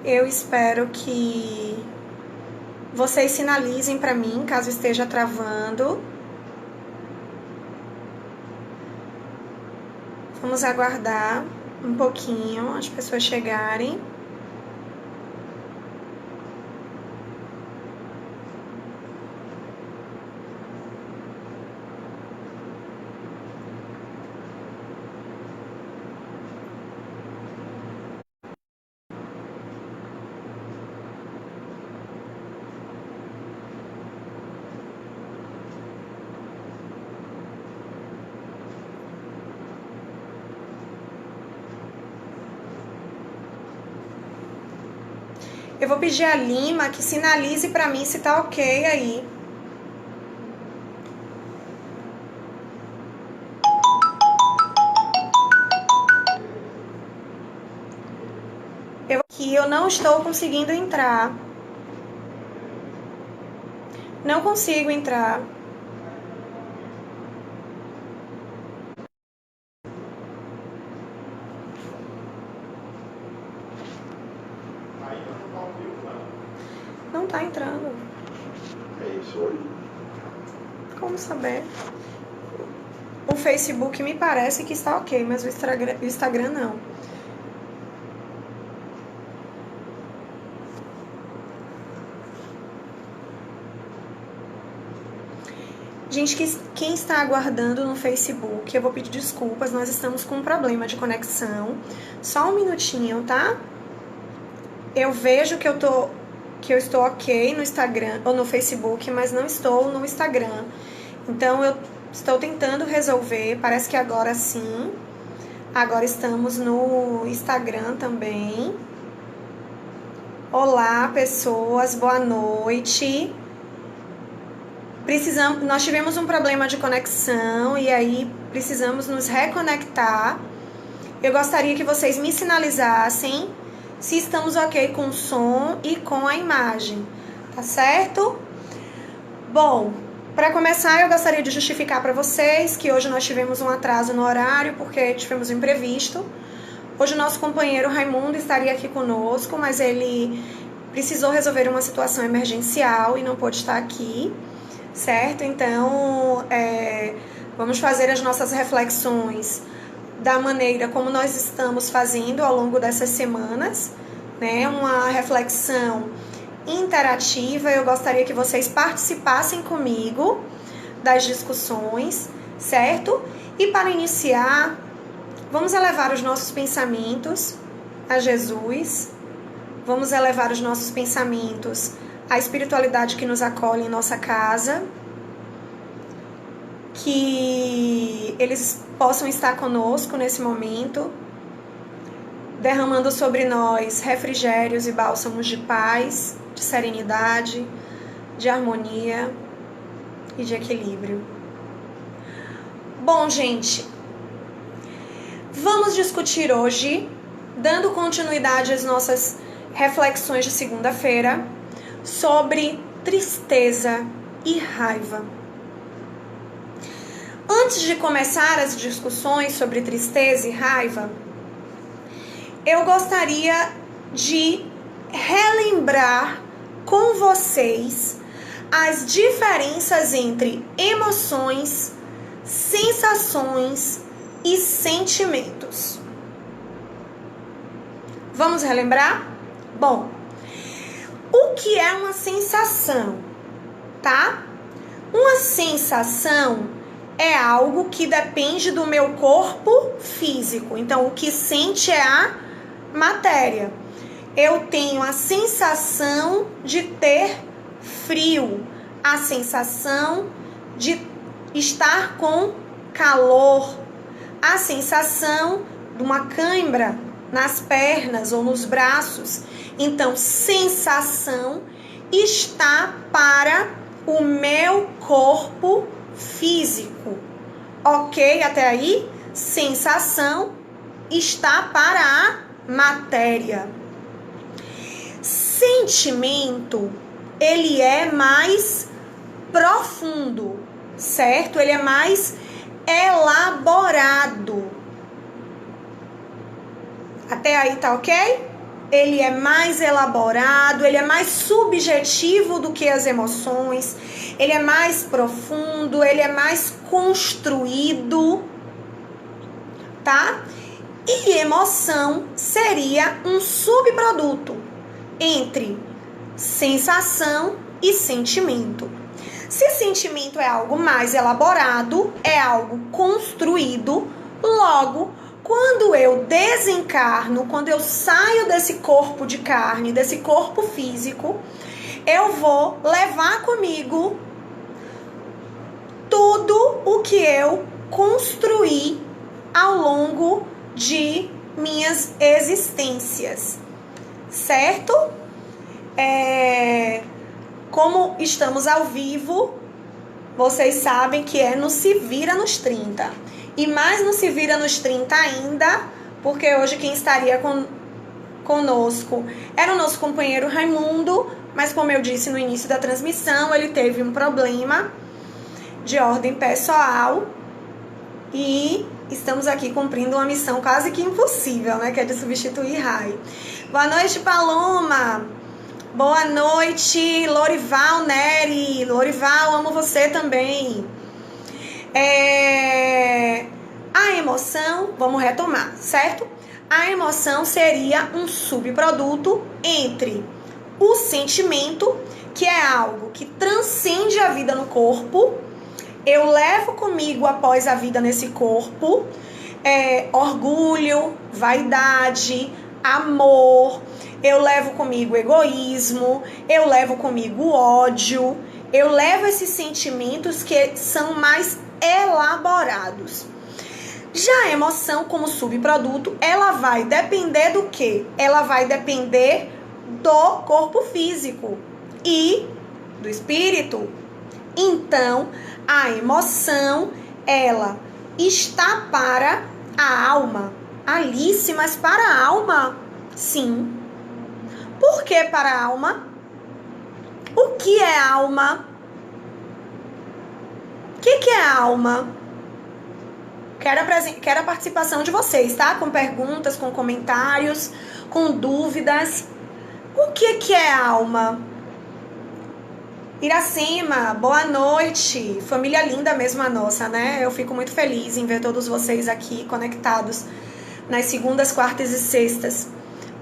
Eu espero que vocês sinalizem para mim caso esteja travando. Vamos aguardar um pouquinho as pessoas chegarem. Eu vou pedir a Lima que sinalize para mim se tá ok aí. Eu não estou conseguindo entrar. Não consigo entrar. Não tá entrando. É isso hoje? Como saber? O Facebook me parece que está ok, mas o Instagram não. Gente, quem está aguardando no Facebook, eu vou pedir desculpas, nós estamos com um problema de conexão. Só um minutinho, tá? Eu vejo que eu estou ok no Instagram ou no Facebook, mas não estou no Instagram. Então eu estou tentando resolver, parece que agora sim. Agora estamos no Instagram também. Olá, pessoas, boa noite. Nós tivemos um problema de conexão e aí precisamos nos reconectar. Eu gostaria que vocês me sinalizassem se estamos ok com o som e com a imagem, tá certo? Bom, para começar eu gostaria de justificar para vocês que hoje nós tivemos um atraso no horário porque tivemos um imprevisto. Hoje o nosso companheiro Raimundo estaria aqui conosco, mas ele precisou resolver uma situação emergencial e não pôde estar aqui. Certo? Então, vamos fazer as nossas reflexões da maneira como nós estamos fazendo ao longo dessas semanas, né? Uma reflexão interativa. Eu gostaria que vocês participassem comigo das discussões, certo? E para iniciar, vamos elevar os nossos pensamentos a Jesus, vamos elevar os nossos pensamentos a espiritualidade que nos acolhe em nossa casa, que eles possam estar conosco nesse momento, derramando sobre nós refrigérios e bálsamos de paz, de serenidade, de harmonia e de equilíbrio. Bom, gente, vamos discutir hoje, dando continuidade às nossas reflexões de segunda-feira, sobre tristeza e raiva. Antes de começar as discussões sobre tristeza e raiva, eu gostaria de relembrar com vocês as diferenças entre emoções, sensações e sentimentos. Vamos relembrar? Bom, o que é uma sensação, tá? Uma sensação é algo que depende do meu corpo físico. Então, o que sente é a matéria. Eu tenho a sensação de ter frio, a sensação de estar com calor, a sensação de uma cãibra nas pernas ou nos braços. Então, sensação está para o meu corpo físico. Ok? Até aí? Sensação está para a matéria. Sentimento, ele é mais profundo, certo? Ele é mais elaborado. Até aí tá ok? ele é mais elaborado, ele é mais subjetivo do que as emoções, ele é mais profundo, ele é mais construído, tá? E emoção seria um subproduto entre sensação e sentimento. Se sentimento é algo mais elaborado, é algo construído, logo, quando eu desencarno, quando eu saio desse corpo de carne, desse corpo físico, eu vou levar comigo tudo o que eu construí ao longo de minhas existências, certo? Como estamos ao vivo, vocês sabem que é no Se Vira nos 30. E mais no Se Vira nos 30 ainda, porque hoje quem estaria conosco era o nosso companheiro Raimundo, mas como eu disse no início da transmissão, ele teve um problema de ordem pessoal e estamos aqui cumprindo uma missão quase que impossível, né? Que é de substituir Rai. Boa noite, Paloma! Boa noite, Lorival Neri. Lorival, amo você também. A emoção, vamos retomar, certo? A emoção seria um subproduto entre o sentimento, que é algo que transcende a vida no corpo. Eu levo comigo após a vida nesse corpo orgulho, vaidade, amor. Eu levo comigo egoísmo, eu levo comigo ódio, eu levo esses sentimentos que são mais elaborados. Já a emoção como subproduto, ela vai depender do quê? Ela vai depender do corpo físico e do espírito. Então, a emoção, ela está para a alma. Alice, mas para a alma? Sim. Por que para a alma? O que é alma? O que é alma? Quero a participação de vocês, tá? Com perguntas, com comentários, com dúvidas. O que é alma? Iracema, boa noite. Família linda mesmo a nossa, né? Eu fico muito feliz em ver todos vocês aqui conectados nas segundas, quartas e sextas.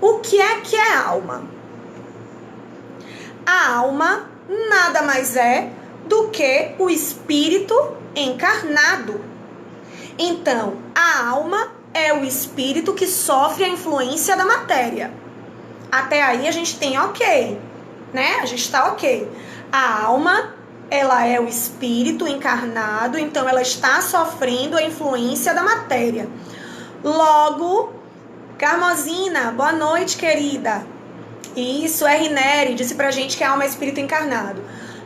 O que é alma? A alma nada mais é do que o espírito encarnado. Então, a alma é o espírito que sofre a influência da matéria. Até aí a gente tem ok, né? A gente tá ok. A alma, ela é o espírito encarnado, então ela está sofrendo a influência da matéria. Logo, Carmosina, boa noite, querida. Isso, Rineri disse pra gente que a alma é espírito encarnado.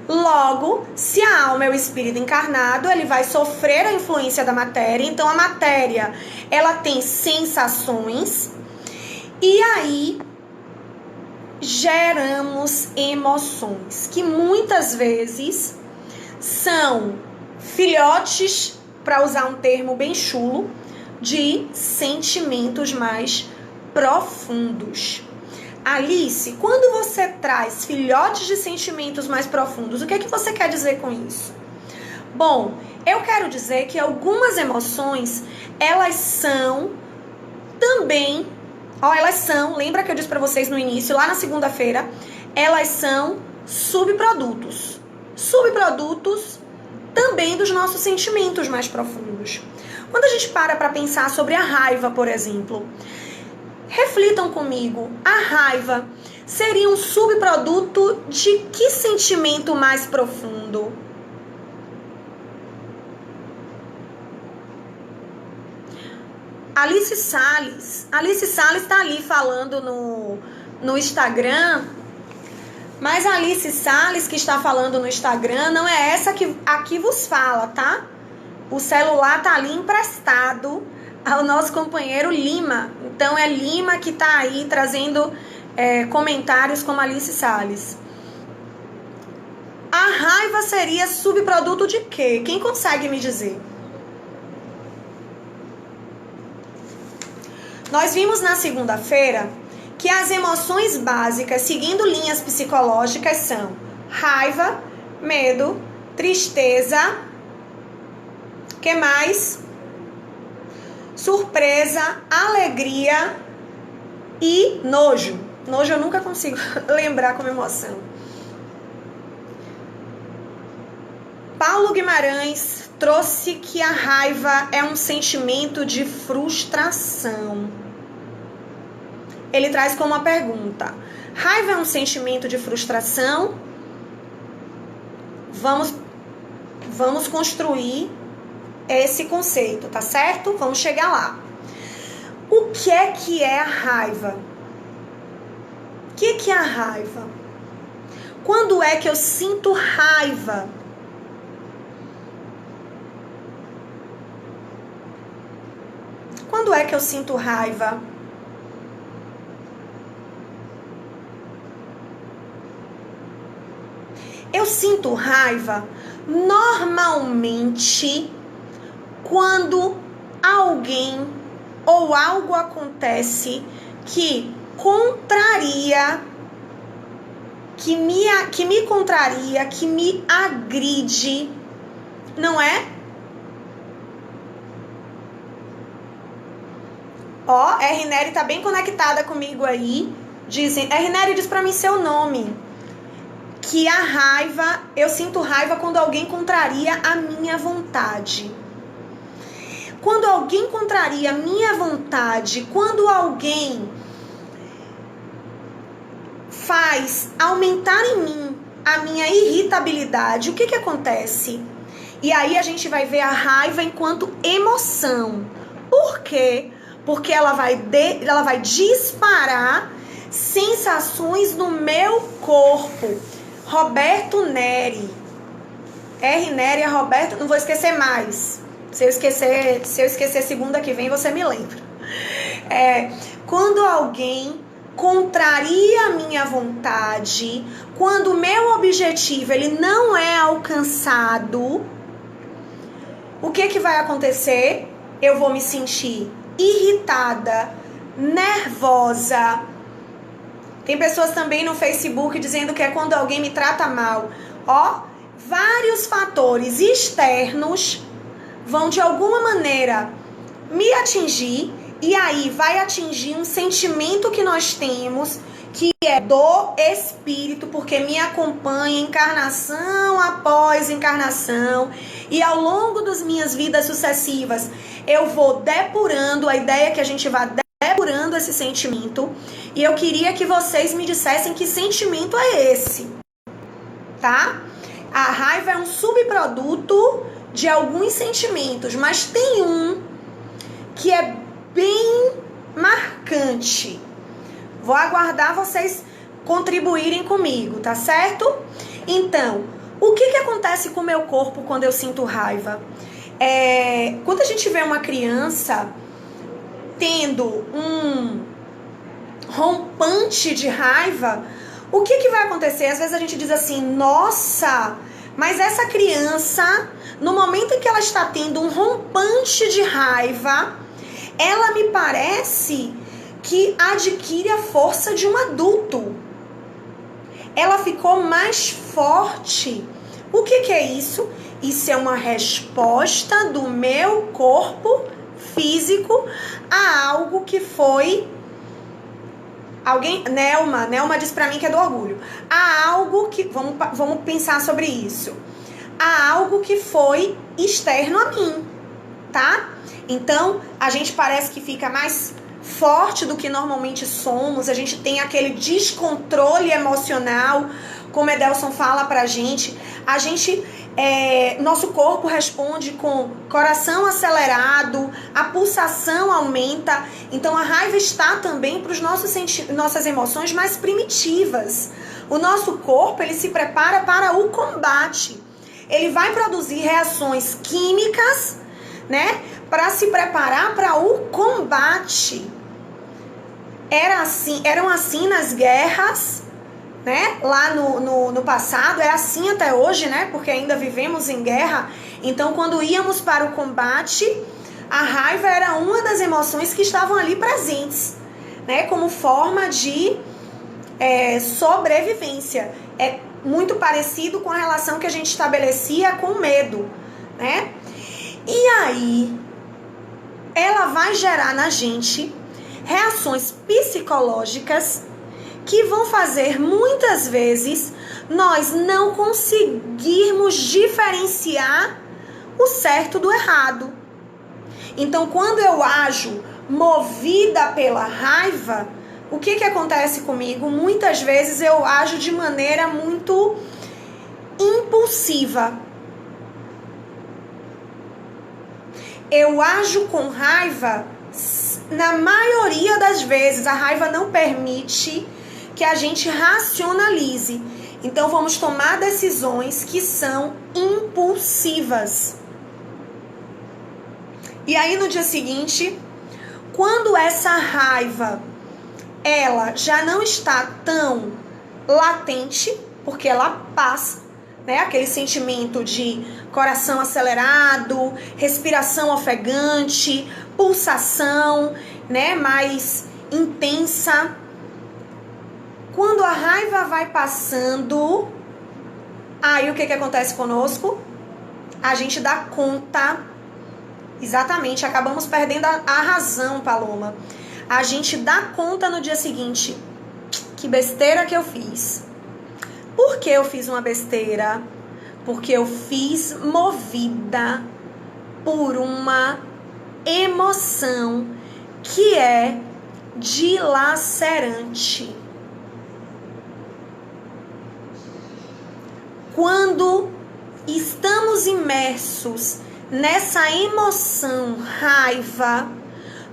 Logo, se a alma é o espírito encarnado, ele vai sofrer a influência da matéria. Então, a matéria, ela tem sensações. E aí, geramos emoções, que muitas vezes são filhotes, para usar um termo bem chulo, de sentimentos mais profundos. Alice, quando você traz filhotes de sentimentos mais profundos, o que é que você quer dizer com isso? Bom, eu quero dizer que algumas emoções, elas são também, lembra que eu disse para vocês no início, lá na segunda-feira, elas são subprodutos. Subprodutos também dos nossos sentimentos mais profundos. Quando a gente para pensar sobre a raiva, por exemplo, reflitam comigo, a raiva seria um subproduto de que sentimento mais profundo? Alice Salles está ali falando no Instagram, mas a Alice Salles que está falando no Instagram não é essa que aqui vos fala, tá? O celular tá ali emprestado ao nosso companheiro Lima. Então é Lima que tá aí trazendo comentários como Alice Salles. A raiva seria subproduto de quê? Quem consegue me dizer? Nós vimos na segunda-feira que as emoções básicas, seguindo linhas psicológicas, são raiva, medo, tristeza, que mais? Surpresa, alegria e nojo. Nojo eu nunca consigo lembrar como emoção. Paulo Guimarães trouxe que a raiva é um sentimento de frustração. Ele traz como uma pergunta: raiva é um sentimento de frustração? Vamos construir esse conceito, tá certo? Vamos chegar lá. O que é a raiva? O que é a raiva? Quando é que eu sinto raiva? Quando é que eu sinto raiva? Eu sinto raiva normalmente quando alguém ou algo acontece que contraria, que me contraria, que me agride, não é? Ó, R. Nery tá bem conectada comigo aí. R. Nery, diz pra mim seu nome. Que a raiva, eu sinto raiva quando alguém contraria a minha vontade. Quando alguém contraria a minha vontade, quando alguém faz aumentar em mim a minha irritabilidade, o que acontece? E aí a gente vai ver a raiva enquanto emoção. Por quê? Porque ela vai disparar sensações no meu corpo. Roberto Nery. R. Nery é Roberto, não vou esquecer mais. Se eu esquecer segunda que vem, você me lembra. Quando alguém contraria a minha vontade, quando o meu objetivo ele não é alcançado, o que vai acontecer? Eu vou me sentir irritada, nervosa. Tem pessoas também no Facebook dizendo que é quando alguém me trata mal. Ó, vários fatores externos vão de alguma maneira me atingir, e aí vai atingir um sentimento que nós temos, que é do espírito, porque me acompanha encarnação após encarnação, e ao longo das minhas vidas sucessivas eu vou depurando, a ideia é que a gente vá depurando esse sentimento, e eu queria que vocês me dissessem que sentimento é esse, tá? A raiva é um subproduto de alguns sentimentos, mas tem um que é bem marcante. Vou aguardar vocês contribuírem comigo, tá certo? Então, o que acontece com o meu corpo quando eu sinto raiva? Quando a gente vê uma criança tendo um rompante de raiva, o que vai acontecer? Às vezes a gente diz assim, nossa, mas essa criança, no momento em que ela está tendo um rompante de raiva, ela me parece que adquire a força de um adulto. Ela ficou mais forte. O que é isso? Isso é uma resposta do meu corpo físico a algo que foi... Nelma diz pra mim que é do orgulho. Há algo que... Vamos pensar sobre isso. Há algo que foi externo a mim, tá? Então, a gente parece que fica mais forte do que normalmente somos. A gente tem aquele descontrole emocional, como Edelson fala pra gente. Nosso corpo responde com coração acelerado, a pulsação aumenta. Então a raiva está também para os nossas emoções mais primitivas. O nosso corpo ele se prepara para o combate. Ele vai produzir reações químicas, né, para se preparar para o combate. Eram assim nas guerras, né? Lá no passado, é assim até hoje, né? Porque ainda vivemos em guerra. Então, quando íamos para o combate, a raiva era uma das emoções que estavam ali presentes. né, como forma de sobrevivência. É muito parecido com a relação que a gente estabelecia com o medo, né? E aí, ela vai gerar na gente reações psicológicas que vão fazer muitas vezes nós não conseguirmos diferenciar o certo do errado. Então, quando eu ajo movida pela raiva, o que acontece comigo? Muitas vezes eu ajo de maneira muito impulsiva. Eu ajo com raiva, na maioria das vezes, a raiva não permite que a gente racionalize. Então, vamos tomar decisões que são impulsivas. E aí, no dia seguinte, quando essa raiva, ela já não está tão latente, porque ela passa, né? Aquele sentimento de coração acelerado, respiração ofegante, pulsação, né, mais intensa. Quando a raiva vai passando, aí o que acontece conosco? A gente dá conta, exatamente, acabamos perdendo a razão, Paloma. A gente dá conta no dia seguinte, que besteira que eu fiz. Por que eu fiz uma besteira? Porque eu fiz movida por uma emoção que é dilacerante. Quando estamos imersos nessa emoção raiva,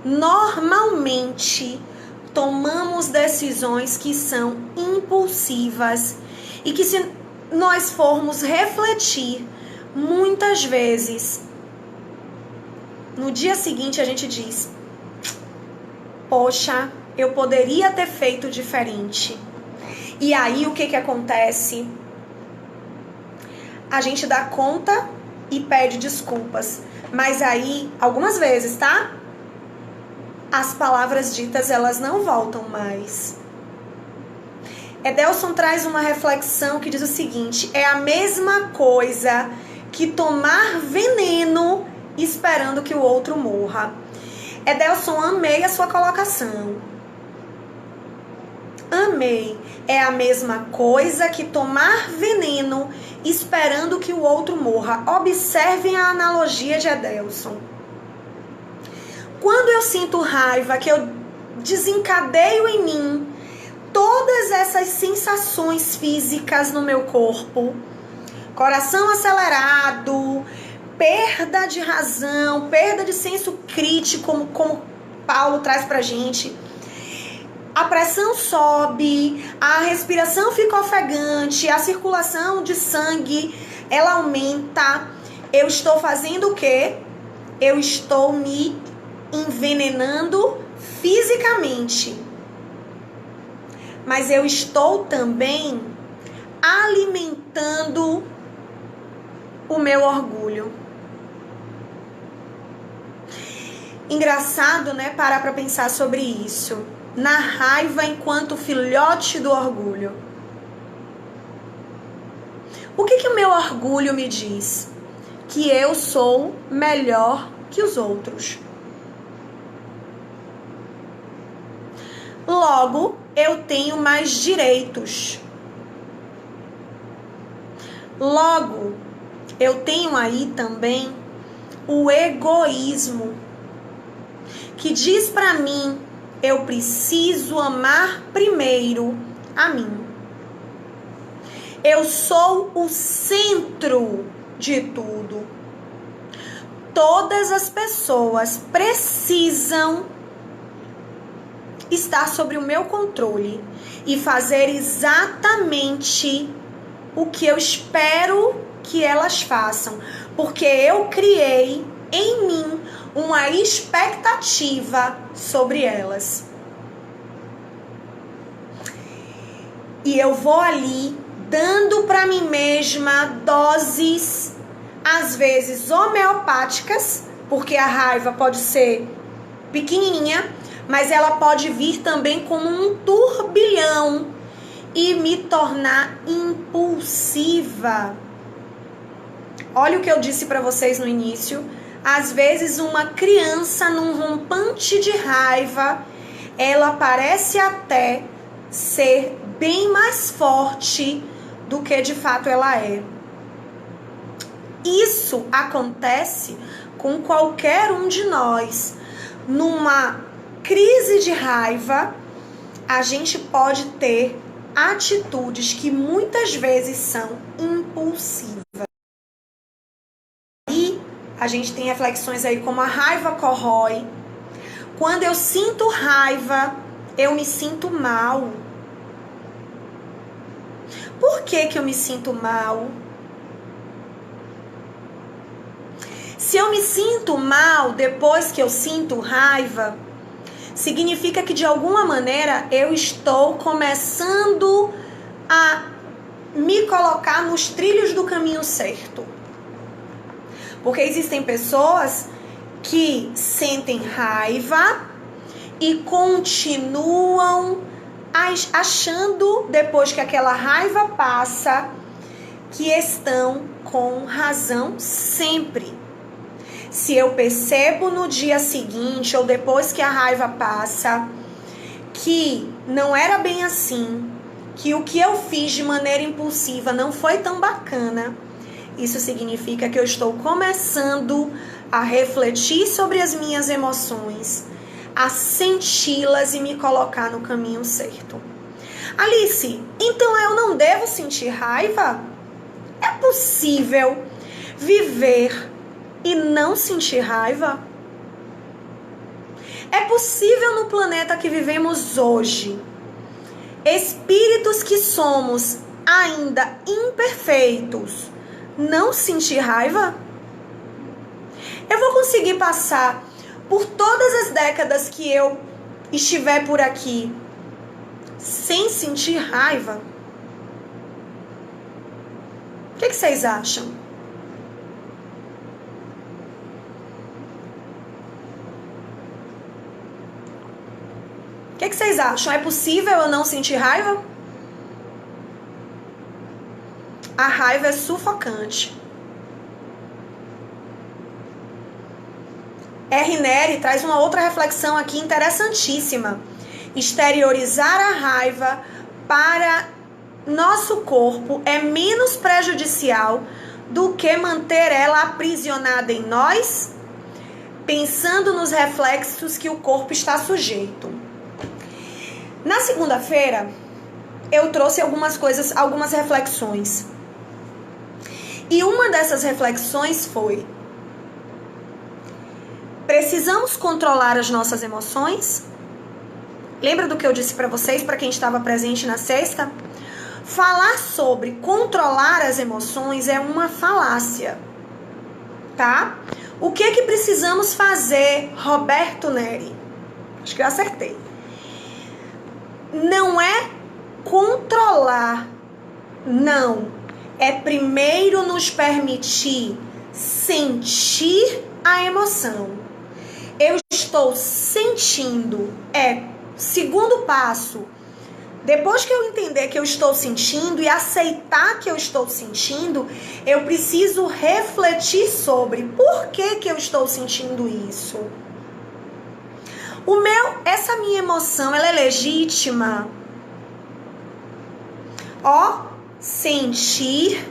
normalmente tomamos decisões que são impulsivas e que, se nós formos refletir, muitas vezes no dia seguinte a gente diz: poxa, eu poderia ter feito diferente. E aí o que acontece? A gente dá conta e pede desculpas. Mas aí, algumas vezes, tá? As palavras ditas, elas não voltam mais. Edelson traz uma reflexão que diz o seguinte: é a mesma coisa que tomar veneno esperando que o outro morra. Edelson, amei a sua colocação. Amei. É a mesma coisa que tomar veneno esperando que o outro morra. Observem a analogia de Edelson. Quando eu sinto raiva, que eu desencadeio em mim todas essas sensações físicas no meu corpo, coração acelerado, perda de razão, perda de senso crítico, como Paulo traz pra gente, a pressão sobe, a respiração fica ofegante, a circulação de sangue, ela aumenta. Eu estou fazendo o quê? Eu estou me envenenando fisicamente. Mas eu estou também alimentando o meu orgulho. Engraçado, né? Parar para pensar sobre isso. Na raiva enquanto filhote do orgulho. O que o meu orgulho me diz? Que eu sou melhor que os outros. Logo, eu tenho mais direitos. Logo, eu tenho aí também o egoísmo, que diz para mim: eu preciso amar primeiro a mim. Eu sou o centro de tudo. Todas as pessoas precisam estar sob o meu controle e fazer exatamente o que eu espero que elas façam, porque eu criei em mim uma expectativa sobre elas. E eu vou ali dando para mim mesma doses, às vezes homeopáticas, porque a raiva pode ser pequenininha, mas ela pode vir também como um turbilhão e me tornar impulsiva. Olha o que eu disse para vocês no início. Às vezes uma criança num rompante de raiva, ela parece até ser bem mais forte do que de fato ela é. Isso acontece com qualquer um de nós. Numa crise de raiva, a gente pode ter atitudes que muitas vezes são impulsivas. E a gente tem reflexões aí como a raiva corrói. Quando eu sinto raiva, eu me sinto mal. Por que que eu me sinto mal? Se eu me sinto mal depois que eu sinto raiva, significa que de alguma maneira eu estou começando a me colocar nos trilhos do caminho certo. Porque existem pessoas que sentem raiva e continuam achando, depois que aquela raiva passa, que estão com razão sempre. Se eu percebo no dia seguinte ou depois que a raiva passa que não era bem assim, que o que eu fiz de maneira impulsiva não foi tão bacana, isso significa que eu estou começando a refletir sobre as minhas emoções, a senti-las e me colocar no caminho certo. Alice, então eu não devo sentir raiva? É possível viver e não sentir raiva? É possível no planeta que vivemos hoje, espíritos que somos ainda imperfeitos, não sentir raiva? Eu vou conseguir passar por todas as décadas que eu estiver por aqui sem sentir raiva? O que vocês acham? O que vocês acham? É possível eu não sentir raiva? A raiva é sufocante. R. Neri traz uma outra reflexão aqui interessantíssima. Exteriorizar a raiva para nosso corpo é menos prejudicial do que manter ela aprisionada em nós, pensando nos reflexos que o corpo está sujeito. Na segunda-feira, eu trouxe algumas reflexões. E uma dessas reflexões foi: precisamos controlar as nossas emoções? Lembra do que eu disse para vocês, para quem estava presente na sexta? Falar sobre controlar as emoções é uma falácia, tá? O que precisamos fazer, Roberto Neri? Acho que eu acertei. Não é controlar, não. É primeiro nos permitir sentir a emoção. Eu estou sentindo, segundo passo. Depois que eu entender que eu estou sentindo e aceitar que eu estou sentindo, eu preciso refletir sobre por que eu estou sentindo isso. Essa minha emoção, ela é legítima? Sentir,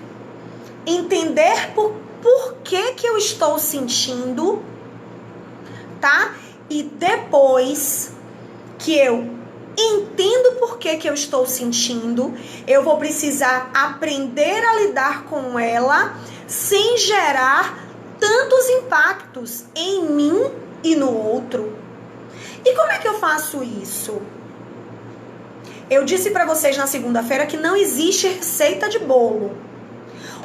entender por que eu estou sentindo, tá? E depois que eu entendo por que eu estou sentindo, eu vou precisar aprender a lidar com ela sem gerar tantos impactos em mim e no outro. E como é que eu faço isso? Eu disse para vocês na segunda-feira que não existe receita de bolo.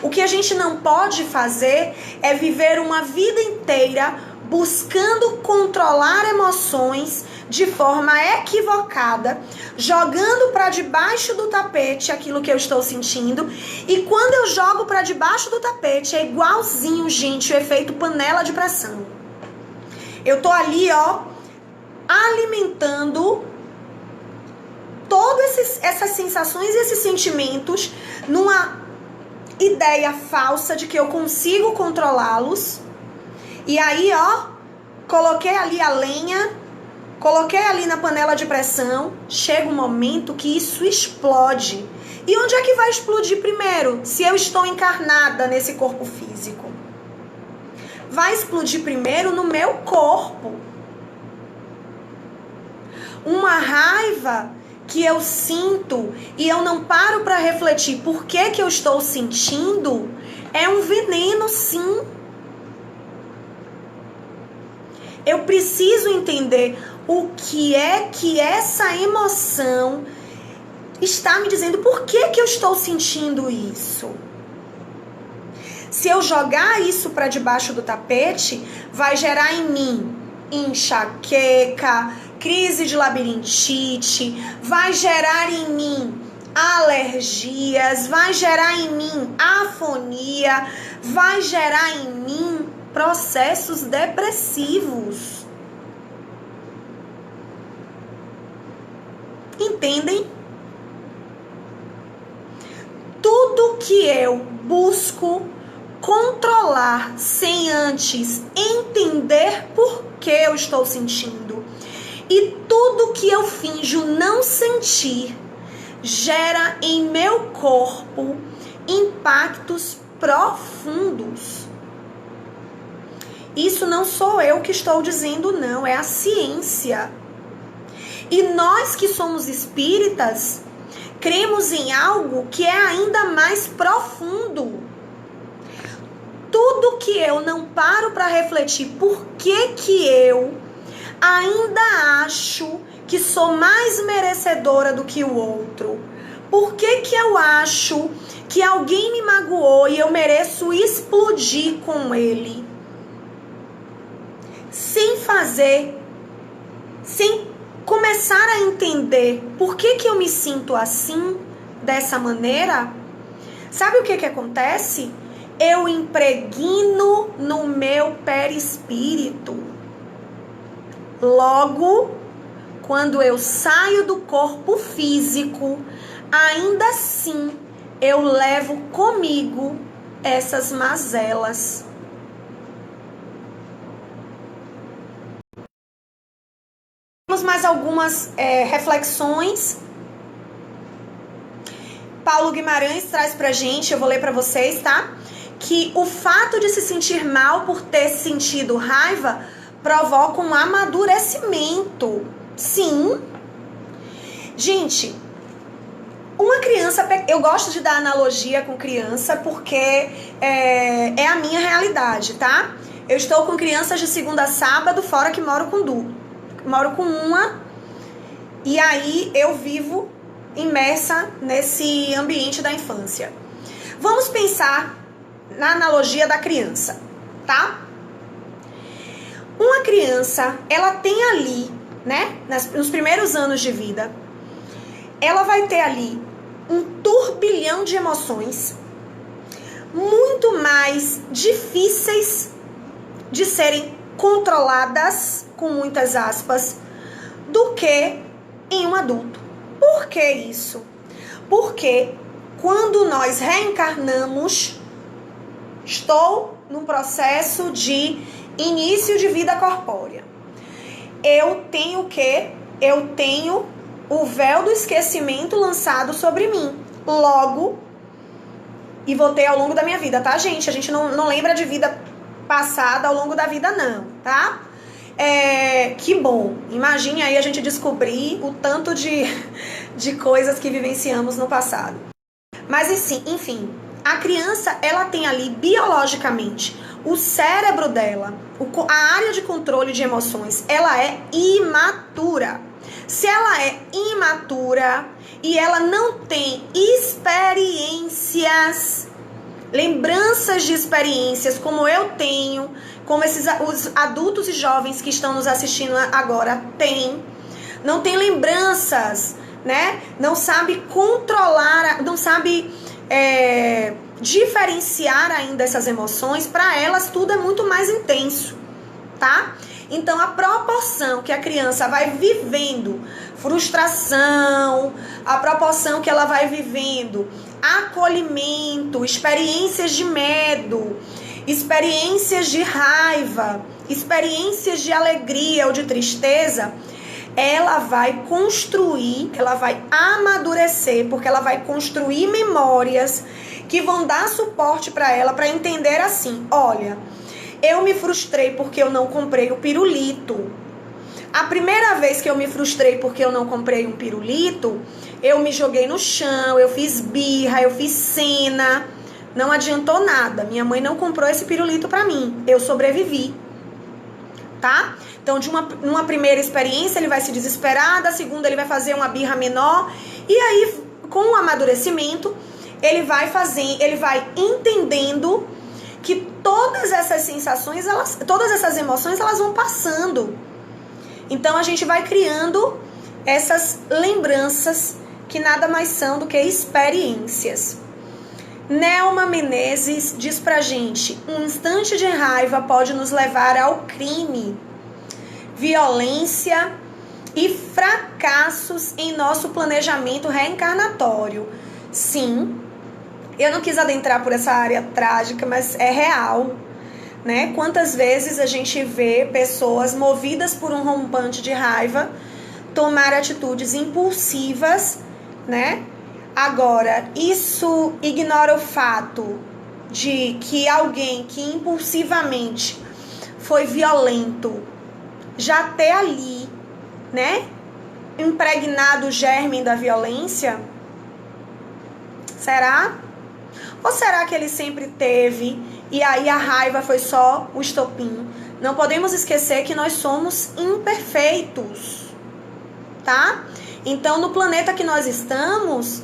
O que a gente não pode fazer é viver uma vida inteira buscando controlar emoções de forma equivocada, jogando para debaixo do tapete aquilo que eu estou sentindo. E quando eu jogo para debaixo do tapete, é igualzinho, gente, o efeito panela de pressão. Eu tô ali, alimentando todas essas sensações e esses sentimentos numa ideia falsa de que eu consigo controlá-los. E aí, ó, coloquei ali a lenha, coloquei ali na panela de pressão, chega um momento que isso explode. E onde é que vai explodir primeiro? Se eu estou encarnada nesse corpo físico. Vai explodir primeiro no meu corpo. Uma raiva que eu sinto e eu não paro para refletir por que eu estou sentindo, é um veneno, sim. Eu preciso entender o que é que essa emoção está me dizendo, por que eu estou sentindo isso. Se eu jogar isso para debaixo do tapete, vai gerar em mim enxaqueca, crise de labirintite, vai gerar em mim alergias, vai gerar em mim afonia, vai gerar em mim processos depressivos. Entendem? Tudo que eu busco controlar sem antes entender por que eu estou sentindo, e tudo que eu finjo não sentir, gera em meu corpo impactos profundos. Isso não sou eu que estou dizendo, não, é a ciência. E nós que somos espíritas, cremos em algo que é ainda mais profundo. Tudo que eu não paro para refletir por que eu ainda acho que sou mais merecedora do que o outro. Por que eu acho que alguém me magoou e eu mereço explodir com ele? Sem começar a entender por que eu me sinto assim, dessa maneira, sabe o que acontece? Eu impregno no meu perispírito. Logo, quando eu saio do corpo físico, ainda assim eu levo comigo essas mazelas. Temos mais algumas reflexões. Paulo Guimarães traz pra gente, eu vou ler pra vocês, tá? Que o fato de se sentir mal por ter sentido raiva provoca um amadurecimento. Sim. Gente, uma criança... Eu gosto de dar analogia com criança porque é a minha realidade, tá? Eu estou com crianças de segunda a sábado, fora que moro com uma. E aí eu vivo imersa nesse ambiente da infância. Vamos pensar na analogia da criança, tá? Uma criança, ela tem ali, né, nos primeiros anos de vida, ela vai ter ali um turbilhão de emoções muito mais difíceis de serem controladas, com muitas aspas, do que em um adulto. Por que isso? Porque quando nós reencarnamos, estou num processo de início de vida corpórea. Eu tenho o quê? Eu tenho o véu do esquecimento lançado sobre mim. Logo, e vou ter ao longo da minha vida, tá, gente? A gente não lembra de vida passada ao longo da vida, não, tá? Que bom. Imagine aí a gente descobrir o tanto de coisas que vivenciamos no passado. Mas, enfim, a criança, ela tem ali biologicamente o cérebro dela, a área de controle de emoções, ela é imatura. Se ela é imatura e ela não tem experiências, lembranças de experiências como eu tenho, como os adultos e jovens que estão nos assistindo agora têm, não tem lembranças, né? Não sabe controlar, não sabe diferenciar ainda essas emoções, para elas tudo é muito mais intenso, tá? Então, a proporção que a criança vai vivendo frustração, a proporção que ela vai vivendo acolhimento, experiências de medo, experiências de raiva, experiências de alegria ou de tristeza, ela vai construir, ela vai amadurecer, porque ela vai construir memórias que vão dar suporte para ela, para entender assim, olha, eu me frustrei porque eu não comprei o pirulito. A primeira vez que eu me frustrei porque eu não comprei um pirulito, eu me joguei no chão, eu fiz birra, eu fiz cena, não adiantou nada. Minha mãe não comprou esse pirulito para mim, eu sobrevivi, tá? Então, numa primeira experiência, ele vai se desesperar, da segunda ele vai fazer uma birra menor, e aí, com o amadurecimento, ele vai entendendo que todas essas sensações, todas essas emoções, elas vão passando. Então, a gente vai criando essas lembranças que nada mais são do que experiências. Nelma Menezes diz pra gente, um instante de raiva pode nos levar ao crime, violência e fracassos em nosso planejamento reencarnatório. Sim, eu não quis adentrar por essa área trágica, mas é real, né? Quantas vezes a gente vê pessoas movidas por um rompante de raiva tomar atitudes impulsivas, né? Agora, isso ignora o fato de que alguém que impulsivamente foi violento já ter ali, né, impregnado o germe da violência? Será? Ou será que ele sempre teve e aí a raiva foi só o estopim? Não podemos esquecer que nós somos imperfeitos, tá? Então, no planeta que nós estamos,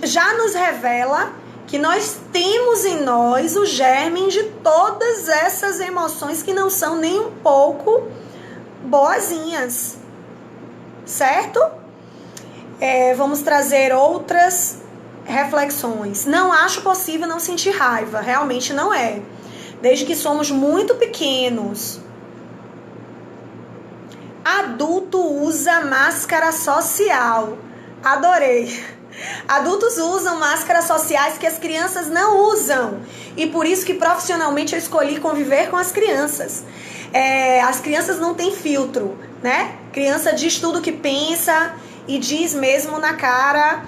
já nos revela que nós temos em nós o germe de todas essas emoções que não são nem um pouco boazinhas, certo? Vamos trazer outras reflexões. Não acho possível não sentir raiva, realmente não é. Desde que somos muito pequenos. Adulto usa máscara social. Adorei. Adultos usam máscaras sociais que as crianças não usam. E por isso que profissionalmente eu escolhi conviver com as crianças. As crianças não têm filtro, né? Criança diz tudo que pensa e diz mesmo na cara.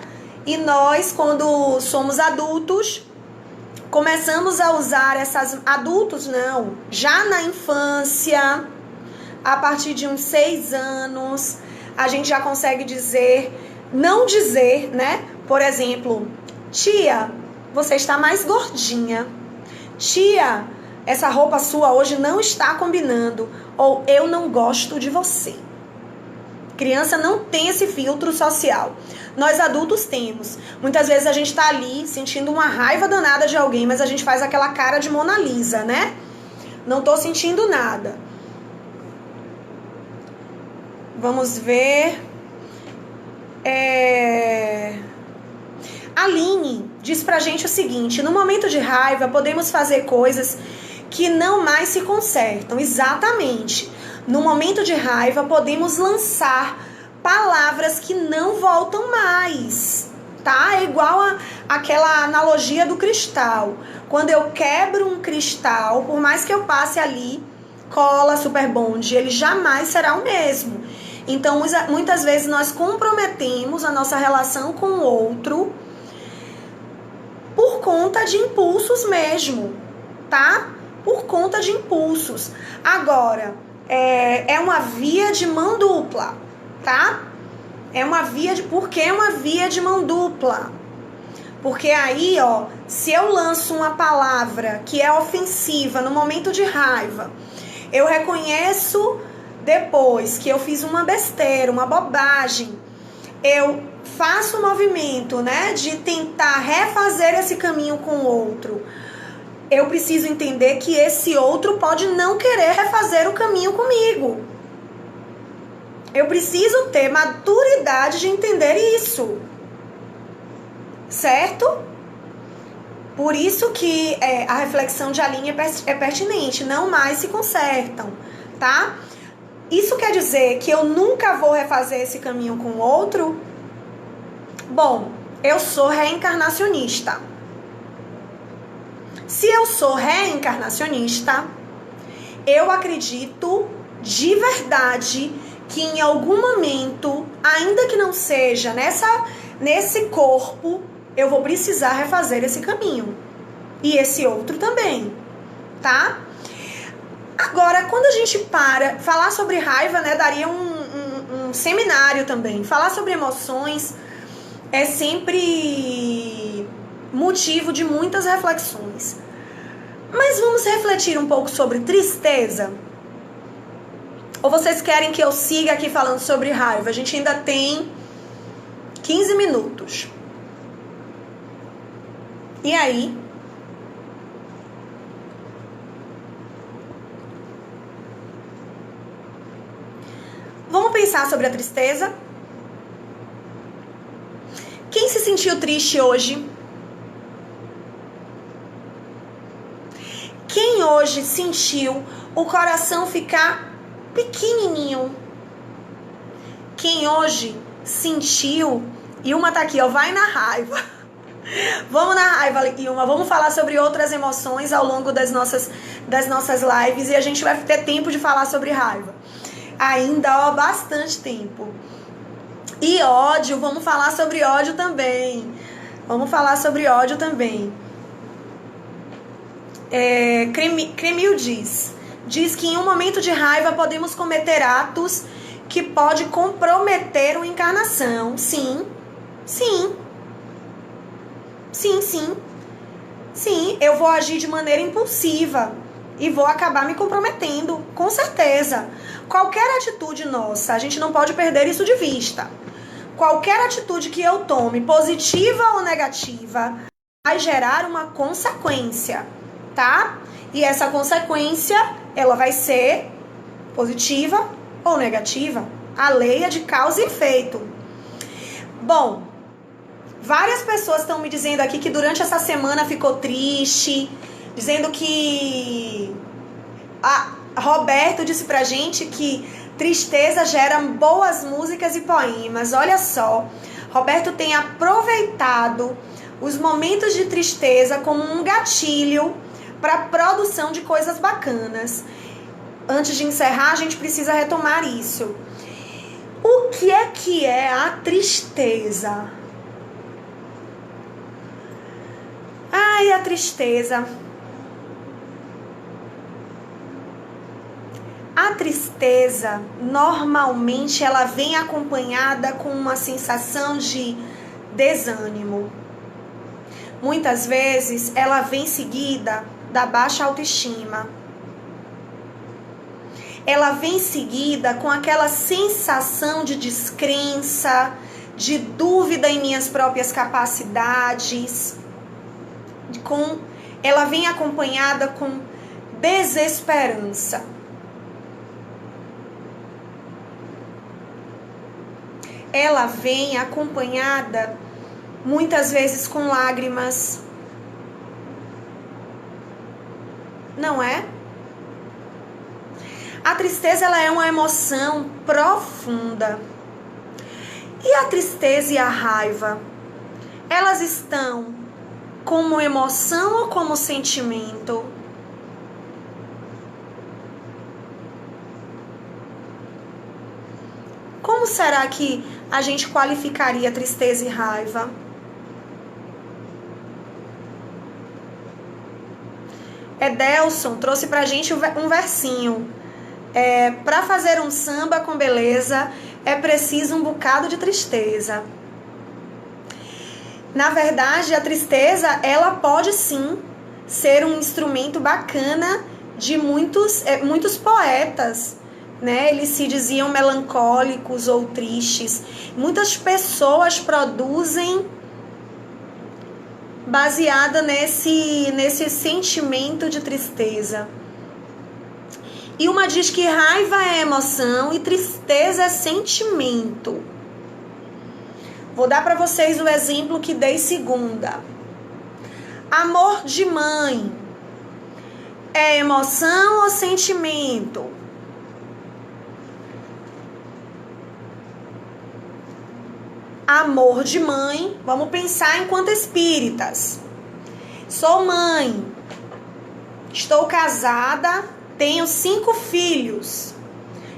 E nós, quando somos adultos, começamos a usar essas... Adultos não, já na infância, a partir de uns 6 anos, a gente já consegue dizer... Não dizer, né? Por exemplo, tia, você está mais gordinha. Tia, essa roupa sua hoje não está combinando. Ou eu não gosto de você. Criança não tem esse filtro social. Nós adultos temos. Muitas vezes a gente está ali sentindo uma raiva danada de alguém, mas a gente faz aquela cara de Mona Lisa, né? Não estou sentindo nada. Vamos ver... Aline diz pra gente o seguinte: no momento de raiva podemos fazer coisas que não mais se consertam. Exatamente. No momento de raiva podemos lançar palavras que não voltam mais, tá? É igual aquela analogia do cristal. Quando eu quebro um cristal, por mais que eu passe ali cola, super bond, ele jamais será o mesmo. Então, muitas vezes nós comprometemos a nossa relação com o outro por conta de impulsos mesmo, tá? Por conta de impulsos. Agora, é uma via de mão dupla, tá? Por que é uma via de mão dupla? Porque aí, ó, se eu lanço uma palavra que é ofensiva no momento de raiva, eu reconheço... Depois que eu fiz uma besteira, uma bobagem, eu faço o movimento, né, de tentar refazer esse caminho com o outro. Eu preciso entender que esse outro pode não querer refazer o caminho comigo. Eu preciso ter maturidade de entender isso. Certo? Por isso que a reflexão de Aline é pertinente. Não mais se consertam, tá? Isso quer dizer que eu nunca vou refazer esse caminho com o outro? Bom, eu sou reencarnacionista. Se eu sou reencarnacionista, eu acredito de verdade que em algum momento, ainda que não seja nesse corpo, eu vou precisar refazer esse caminho. E esse outro também, tá? Agora, quando a gente falar sobre raiva, né, daria um seminário também. Falar sobre emoções é sempre motivo de muitas reflexões. Mas vamos refletir um pouco sobre tristeza? Ou vocês querem que eu siga aqui falando sobre raiva? A gente ainda tem 15 minutos. E aí? Vamos pensar sobre a tristeza? Quem se sentiu triste hoje? Quem hoje sentiu o coração ficar pequenininho? Quem hoje sentiu... E uma tá aqui, ó, vai na raiva. Vamos na raiva, Ilma. Vamos falar sobre outras emoções ao longo das nossas lives. E a gente vai ter tempo de falar sobre raiva. Ainda, ó, bastante tempo. E ódio, vamos falar sobre ódio também. Vamos falar sobre ódio também. Cremil diz que em um momento de raiva podemos cometer atos que pode comprometer uma encarnação. Sim, eu vou agir de maneira impulsiva e vou acabar me comprometendo, com certeza. Qualquer atitude nossa, a gente não pode perder isso de vista. Qualquer atitude que eu tome, positiva ou negativa, vai gerar uma consequência, tá? E essa consequência, ela vai ser positiva ou negativa. A lei é de causa e efeito. Bom, várias pessoas estão me dizendo aqui que durante essa semana ficou triste, dizendo que... Roberto disse pra gente que tristeza gera boas músicas e poemas. Olha só, Roberto tem aproveitado os momentos de tristeza como um gatilho para a produção de coisas bacanas. Antes de encerrar, a gente precisa retomar isso. O que é a tristeza? Ai, a tristeza. A tristeza, normalmente, ela vem acompanhada com uma sensação de desânimo. Muitas vezes, ela vem seguida da baixa autoestima. Ela vem seguida com aquela sensação de descrença, de dúvida em minhas próprias capacidades. Ela vem acompanhada com desesperança. Ela vem acompanhada muitas vezes com lágrimas. Não é? A tristeza, ela é uma emoção profunda. E a tristeza e a raiva, elas estão como emoção ou como sentimento? Como será que a gente qualificaria tristeza e raiva? Edelson trouxe pra gente um versinho. Para fazer um samba com beleza, é preciso um bocado de tristeza. Na verdade, a tristeza, ela pode sim ser um instrumento bacana de muitos poetas, né? Eles se diziam melancólicos ou tristes. Muitas pessoas produzem baseada nesse sentimento de tristeza. E uma diz que raiva é emoção e tristeza é sentimento. Vou dar para vocês o exemplo que dei segunda. Amor de mãe é emoção ou sentimento? Amor de mãe, vamos pensar enquanto espíritas. Sou mãe, estou casada, tenho 5 filhos.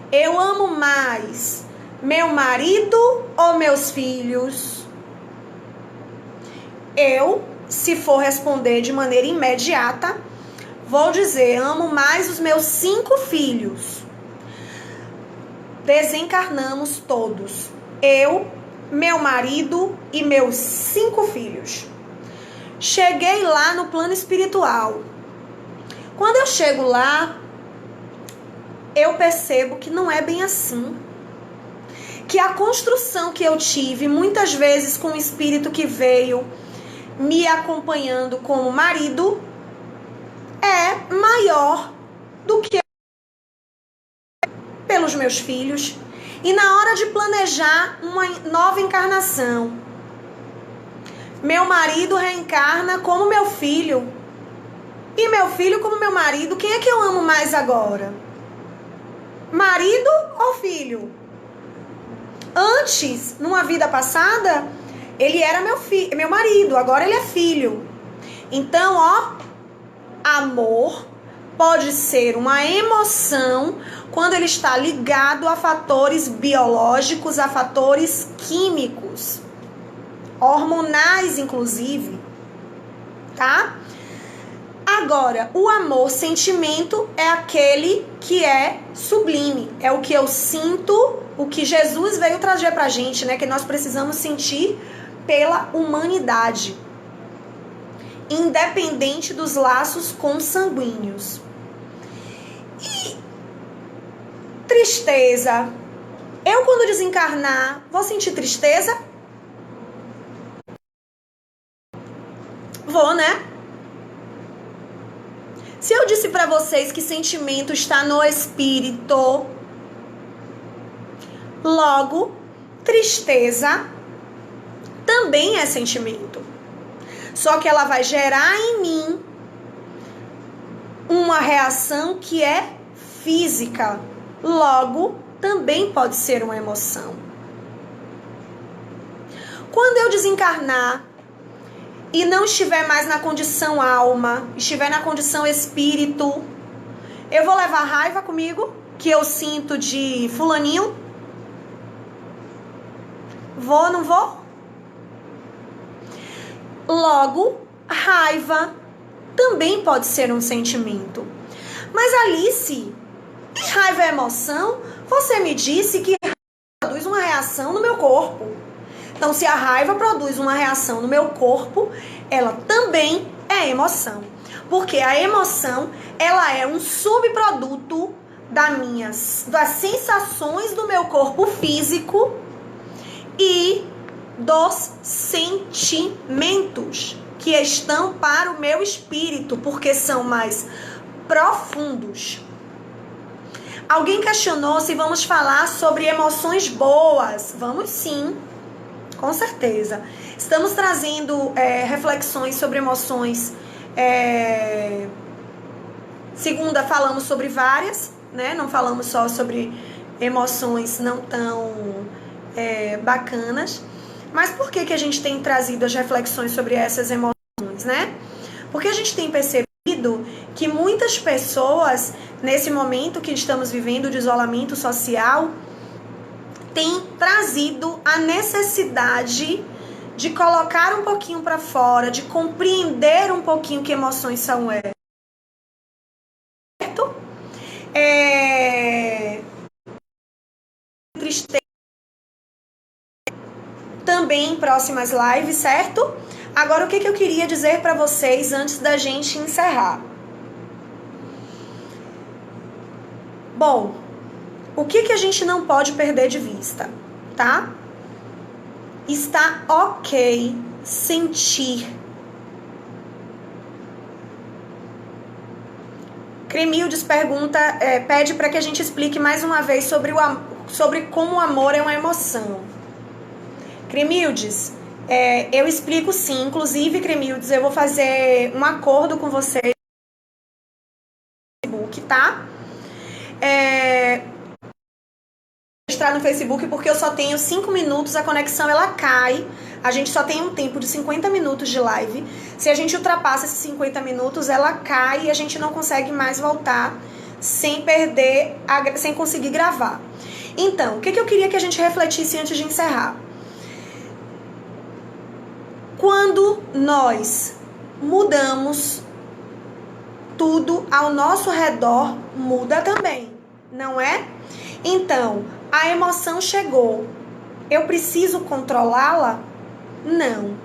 Eu amo mais meu marido ou meus filhos? Eu, se for responder de maneira imediata, vou dizer, amo mais os meus 5 filhos. Desencarnamos todos. Eu, meu marido e meus 5 filhos. Cheguei lá no plano espiritual. Quando eu chego lá, eu percebo que não é bem assim. Que a construção que eu tive, muitas vezes com o espírito que veio me acompanhando como marido, é maior do que pelos meus filhos. E na hora de planejar uma nova encarnação, meu marido reencarna como meu filho. E meu filho como meu marido. Quem é que eu amo mais agora? Marido ou filho? Antes, numa vida passada, ele era meu marido. Agora ele é filho. Então, amor pode ser uma emoção quando ele está ligado a fatores biológicos, a fatores químicos, hormonais inclusive, tá? Agora, o amor sentimento é aquele que é sublime, é o que eu sinto, o que Jesus veio trazer pra gente, né? Que nós precisamos sentir pela humanidade, independente dos laços consanguíneos. E tristeza. Eu, quando desencarnar, vou sentir tristeza? Vou, né? Se eu disse pra vocês que sentimento está no espírito, logo, tristeza também é sentimento. Só que ela vai gerar em mim uma reação que é física. Logo, também pode ser uma emoção. Quando eu desencarnar e não estiver mais na condição alma, estiver na condição espírito, eu vou levar raiva comigo, que eu sinto de fulaninho? Vou, não vou? Logo, raiva também pode ser um sentimento. Mas Alice, raiva é emoção? Você me disse que produz uma reação no meu corpo. Então, se a raiva produz uma reação no meu corpo, ela também é emoção. Porque a emoção, ela é um subproduto das sensações do meu corpo físico e dos sentimentos que estão para o meu espírito, porque são mais profundos. Alguém questionou se vamos falar sobre emoções boas. Vamos sim, com certeza. Estamos trazendo reflexões sobre emoções. Segunda, falamos sobre várias, né? Não falamos só sobre emoções não tão bacanas. Mas por que a gente tem trazido as reflexões sobre essas emoções, né? Porque a gente tem percebido que muitas pessoas, nesse momento que estamos vivendo de isolamento social, têm trazido a necessidade de colocar um pouquinho para fora, de compreender um pouquinho que emoções são essas. Certo? Tristeza. Também em próximas lives, certo? Agora, o que eu queria dizer para vocês antes da gente encerrar? Bom, o que a gente não pode perder de vista, tá? Está ok sentir. Cremildes pede para que a gente explique mais uma vez sobre como o amor é uma emoção. Cremildes, Eu explico sim, inclusive, Cremildes, eu vou fazer um acordo com vocês no Facebook, tá? Registrar no Facebook porque eu só tenho 5 minutos, a conexão ela cai. A gente só tem um tempo de 50 minutos de live. Se a gente ultrapassa esses 50 minutos, ela cai e a gente não consegue mais voltar sem perder, sem conseguir gravar. Então, o que eu queria que a gente refletisse antes de encerrar? Quando nós mudamos, tudo ao nosso redor muda também, não é? Então, a emoção chegou. Eu preciso controlá-la? Não.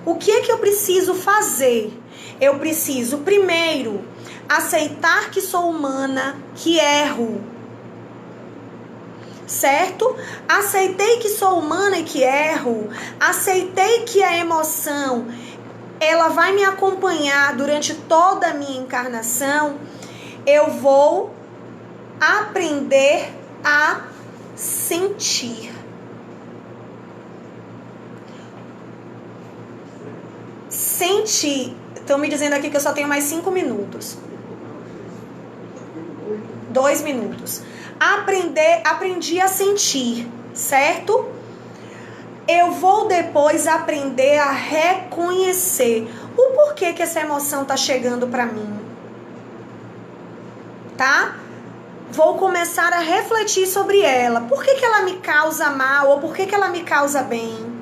O que é que eu preciso fazer? Eu preciso, primeiro, aceitar que sou humana, que erro. Certo? Aceitei que sou humana e que erro. Aceitei que a emoção, ela vai me acompanhar durante toda a minha encarnação. Eu vou aprender a sentir. Sentir. Estão me dizendo aqui que eu só tenho mais 5 minutos. 2 minutos. Aprendi a sentir, certo? Eu vou depois aprender a reconhecer o porquê que essa emoção tá chegando para mim. Tá? Vou começar a refletir sobre ela. Por que ela me causa mal ou por que ela me causa bem?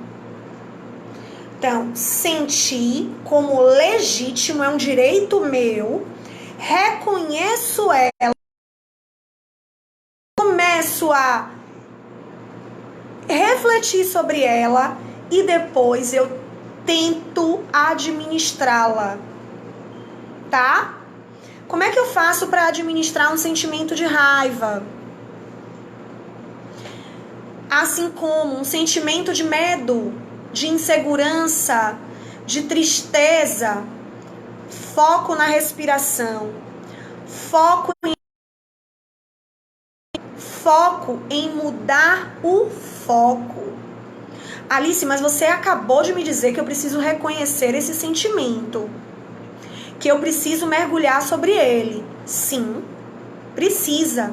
Então, sentir como legítimo, é um direito meu. Reconheço ela. Começo a refletir sobre ela e depois eu tento administrá-la. Tá? Como é que eu faço para administrar um sentimento de raiva? Assim como um sentimento de medo, de insegurança, de tristeza. Foco na respiração. Foco em mudar o foco. Alice, mas você acabou de me dizer que eu preciso reconhecer esse sentimento. Que eu preciso mergulhar sobre ele. Sim, precisa.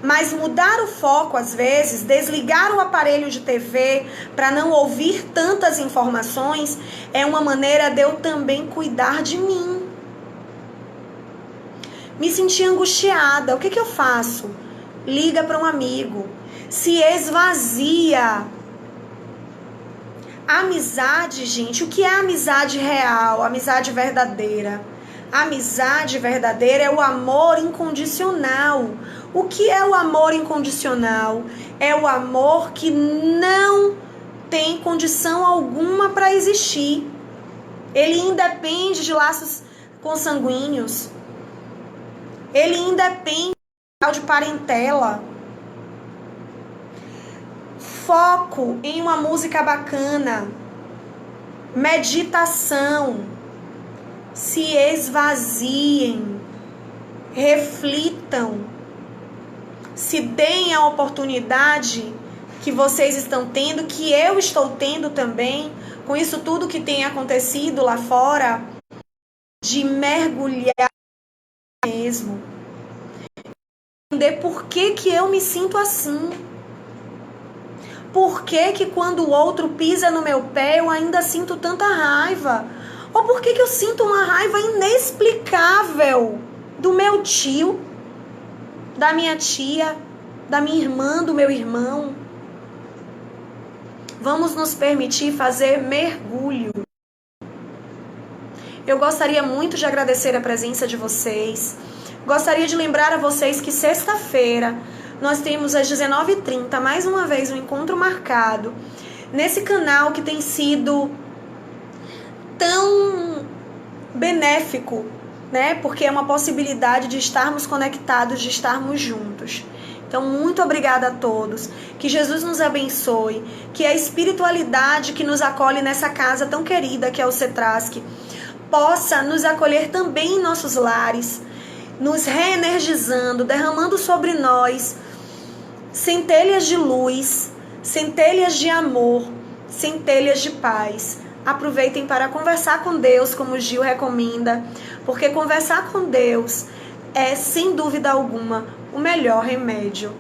Mas mudar o foco, às vezes, desligar o aparelho de TV para não ouvir tantas informações, é uma maneira de eu também cuidar de mim. Me senti angustiada. O que eu faço? Liga para um amigo. Se esvazia. Amizade, gente, o que é amizade real? Amizade verdadeira? Amizade verdadeira é o amor incondicional. O que é o amor incondicional? É o amor que não tem condição alguma para existir. Ele independe de laços consanguíneos. Ele independe de parentela. Foco em uma música bacana. Meditação. Se esvaziem. Reflitam. Se deem a oportunidade que vocês estão tendo, que eu estou tendo também, com isso tudo que tem acontecido lá fora, de mergulhar mesmo. Entender por que eu me sinto assim. Por que quando o outro pisa no meu pé eu ainda sinto tanta raiva? Ou por que eu sinto uma raiva inexplicável do meu tio, da minha tia, da minha irmã, do meu irmão? Vamos nos permitir fazer mergulho. Eu gostaria muito de agradecer a presença de vocês. Gostaria de lembrar a vocês que sexta-feira nós temos às 19h30 mais uma vez um encontro marcado nesse canal que tem sido tão benéfico, né? Porque é uma possibilidade de estarmos conectados, de estarmos juntos. Então, muito obrigada a todos. Que Jesus nos abençoe. Que a espiritualidade que nos acolhe nessa casa tão querida que é o Cetrasc possa nos acolher também em nossos lares, nos reenergizando, derramando sobre nós centelhas de luz, centelhas de amor, centelhas de paz. Aproveitem para conversar com Deus, como o Gil recomenda, porque conversar com Deus é, sem dúvida alguma, o melhor remédio.